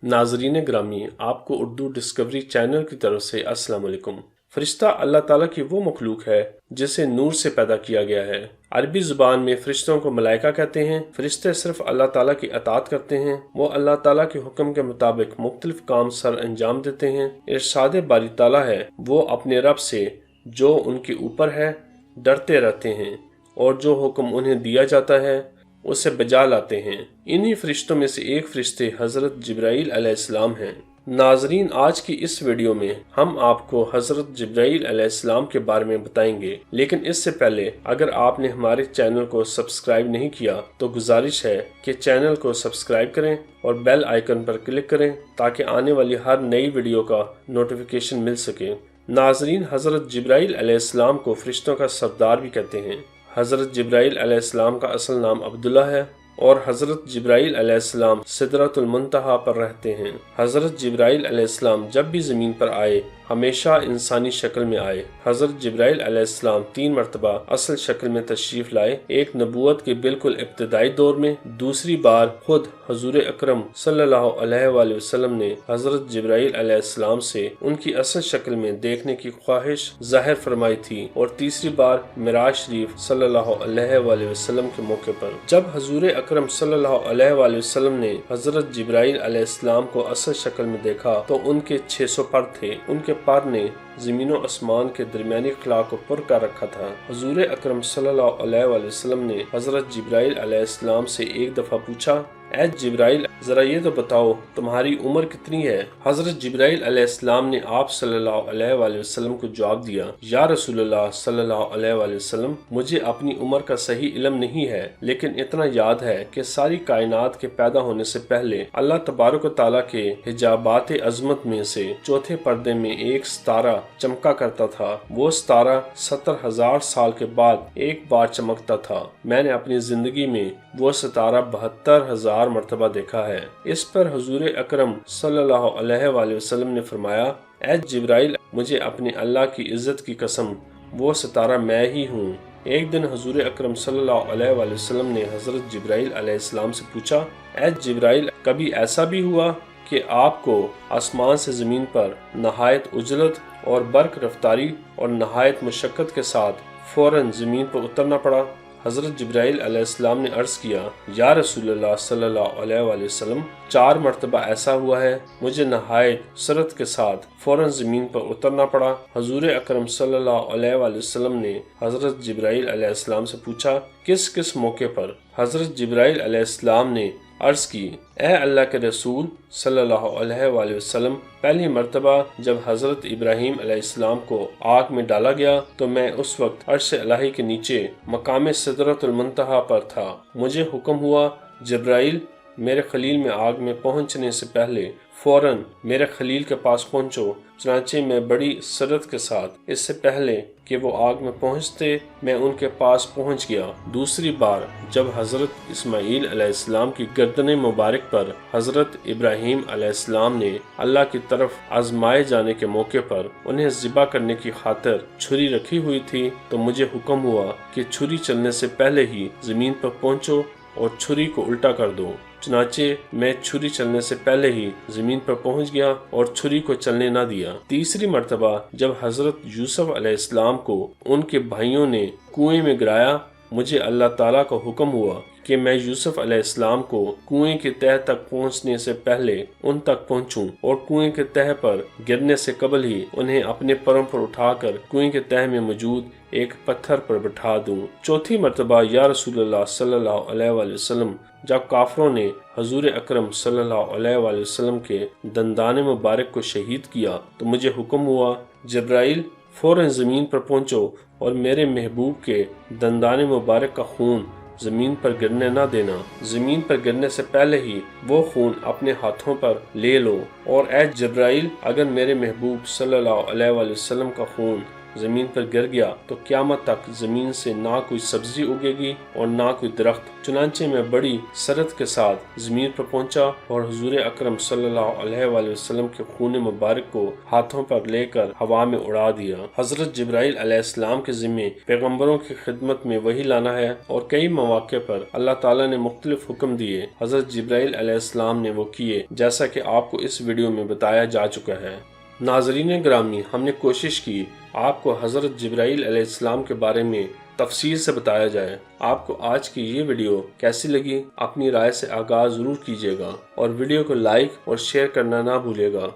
नाजरीन ग्रामी, आपको उर्दू डिस्कवरी चैनल की तरफ से अस्सलाम वालेकुम। फरिश्ता अल्लाह ताला की वो मखलूक है जिसे नूर से पैदा किया गया है। अरबी जुबान में फरिश्तों को मलाइका कहते हैं। फरिश्ते सिर्फ अल्लाह ताला की अताअत करते हैं। वो अल्लाह ताला के हुक्म के मुताबिक मुख्तलिफ काम सर अंजाम देते हैं। इरशाद बारी ताला है, वो अपने रब से जो उनके ऊपर है डरते रहते हैं और जो हुक्म उन्हें दिया जाता है उसे बजा लाते हैं। इन्हीं फरिश्तों में से एक फरिश्ते हजरत जिब्राईल अलैहिस्सलाम हैं। नाजरीन, आज की इस वीडियो में हम आपको हजरत जिब्राईल अलैहिस्सलाम के बारे में बताएंगे, लेकिन इससे पहले अगर आपने हमारे चैनल को सब्सक्राइब नहीं किया तो गुजारिश है कि चैनल को सब्सक्राइब करें और बेल आइकन पर क्लिक करें ताकि आने वाली हर नई वीडियो का नोटिफिकेशन मिल सके। नाजरीन, हजरत जिब्राईल अलैहिस्सलाम को फरिश्तों का सरदार भी कहते हैं। हजरत जिब्राईल अलैहिस्सलाम का असल नाम अब्दुल्ला है और हजरत जिब्राईल अलैहिस्सलाम सिदरतुल मुंतहा पर रहते हैं। हजरत जिब्राईल अलैहिस्सलाम जब भी ज़मीन पर आए हमेशा इंसानी शक्ल में आए। हजरत जिब्राईल अलैहिस्सलाम 3 मरतबा असल शक्ल में तशरीफ लाए, एक नबूवत के बिल्कुल इब्तदाई दौर में, दूसरी बार खुद हुजूर अकरम सल्लल्लाहु अलैहि वसल्लम ने हजरत जिब्राईल अलैहिस्सलाम से उनकी असल शक्ल में देखने की ख्वाहिश जाहिर फरमाई थी, और तीसरी बार मिराज शरीफ सल्लल्लाहु अलैहि वसल्लम के मौके पर जब हुजूर अकरम सल्लल्लाहु अलैहि वसल्लम ने हजरत जिब्राईल अलैहिस्सलाम को असल शक्ल में देखा तो उनके 600 पर थे। उनके पर ने ज़मीन और आसमान के दरमियानी खला को पुर कर रखा था। हुजूर अकरम सल्लल्लाहु अलैहि वसल्लम ने हजरत जिब्राईल अलैहिस्सलाम से एक दफ़ा पूछा, ऐ जिब्राईल, जरा ये तो बताओ तुम्हारी उम्र कितनी है? हजरत जिब्राईल अलैहिस्सलाम ने आप सल्लल्लाहु अलैहि वसल्लम को जवाब दिया, या रसूलुल्लाह सल्लल्लाहु अलैहि वसल्लम, मुझे अपनी उम्र का सही इल्म नहीं है, लेकिन इतना याद है कि सारी कायनात के पैदा होने से पहले अल्लाह तबारक व तआला के हिजाबात अजमत में से चौथे पर्दे में एक सितारा चमका करता था। वो सितारा 70,000 साल के बाद एक बार चमकता था। मैंने अपनी जिंदगी में वो सितारा 72,000 मरतबा देखा है। इस पर हुजूर अकरम सल्लल्लाहु अलैहि वसल्लम ने फरमाया, ऐ जिब्राईल, मुझे अपने अल्लाह की इज्जत की कसम, वो सितारा मैं ही हूँ। एक दिन हुजूर अकरम सल्लल्लाहु अलैहि वसल्लम ने हजरत जिब्राईल अलैहिस्सलाम से पूछा, ऐ जिब्राईल, कभी ऐसा भी हुआ कि आपको आसमान से ज़मीन पर नहायत उजलत और बर्क रफ्तारी और नहायत मुशक्कत के साथ फौरन ज़मीन पर उतरना पड़ा? हज़रत जिब्राईल अलैहिस्सलाम ने अर्ज़ किया, या रसूलुल्लाह सल्लल्लाहु अलैहि वसल्लम, 4 मरतबा ऐसा हुआ है, मुझे नहायत सरत के साथ फौरन ज़मीन पर उतरना पड़ा। हुजूर अकरम सल्लल्लाहु अलैहि वसल्लम ने हज़रत जिब्राईल अलैहिस्सलाम से पूछा, किस किस मौके पर? हज़रत जिब्राईल अलैहिस्सलाम ने अर्ज़ की, ए अल्लाह के रसूल सल्लल्लाहु अलैहि वसल्लम, पहली मर्तबा जब हज़रत इब्राहीम अलैहिस्सलाम को आग में डाला गया तो मैं उस वक्त अर्श इलाही के नीचे मकाम सिदरतुल मुंतहा पर था। मुझे हुक्म हुआ, जिब्राईल, मेरे खलील में आग में पहुंचने से पहले फौरन मेरे खलील के पास पहुंचो। चनाचे मैं बड़ी सरत के साथ, इससे पहले कि वो आग में पहुंचते, मैं उनके पास पहुंच गया। दूसरी बार जब हज़रत इस्माईल अलैहिस्सलाम की गर्दन मुबारक पर हज़रत इब्राहीम अलैहिस्सलाम ने अल्लाह की तरफ आजमाए जाने के मौके पर उन्हें ज़िबा करने की खातिर छुरी रखी हुई थी, तो मुझे हुक्म हुआ कि छुरी चलने से पहले ही ज़मीन पर पहुंचो और छुरी को उल्टा कर दो। चनाचे मैं छुरी चलने से पहले ही जमीन पर पहुंच गया और छुरी को चलने न दिया। तीसरी मर्तबा जब हजरत यूसुफ अलैहिस्सलाम को उनके भाइयों ने कुएं में गिराया, मुझे अल्लाह ताला का हुक्म हुआ कि मैं यूसुफ अलैहिस्सलाम को कुएं के तह तक पहुंचने से पहले उन तक पहुंचूं और कुएं के तह पर गिरने से कबल ही उन्हें अपने पैरों पर उठाकर कुएं के तह में मौजूद एक पत्थर पर बिठा दूं। चौथी मर्तबा या रसूलुल्लाह सल्लल्लाहु अलैहि वसल्लम, जब काफरों ने हजूर अकरम सल्लल्लाहु अलैहि वसल्लम के दंदाने मुबारक को शहीद किया तो मुझे हुक्म हुआ, जिब्राईल, फौरन जमीन पर पहुंचो और मेरे महबूब के दंदाने मुबारक का खून जमीन पर गिरने न देना। जमीन पर गिरने से पहले ही वो खून अपने हाथों पर ले लो, और ऐ जिब्राईल, अगर मेरे महबूब सल्लल्लाहु अलैहि वसल्लम का खून जमीन पर गिर गया तो क़यामत तक जमीन से ना कोई सब्जी उगेगी और ना कोई दरख्त। चुनांचे में बड़ी सरत के साथ जमीन पर पहुंचा और हुजूर अकरम सल्लल्लाहु अलैहि वसल्लम के खून मुबारक को हाथों पर लेकर हवा में उड़ा दिया। हजरत जिब्राइल अलैहिस्सलाम के ज़िम्मे पैगम्बरों की खिदमत में वही लाना है और कई मौके पर अल्लाह ताला ने मुख्तलिफ हुक्म दिए। हजरत जिब्राइल अलैहिस्सलाम ने वो किए जैसा कि आपको इस वीडियो में बताया जा चुका है। नाज़रीन ग्रामी, हमने कोशिश की आपको हजरत जिब्राइल अलैहिस्सलाम के बारे में तफसील से बताया जाए। आपको आज की ये वीडियो कैसी लगी, अपनी राय से आगाज़ ज़रूर कीजिएगा और वीडियो को लाइक और शेयर करना ना भूलिएगा।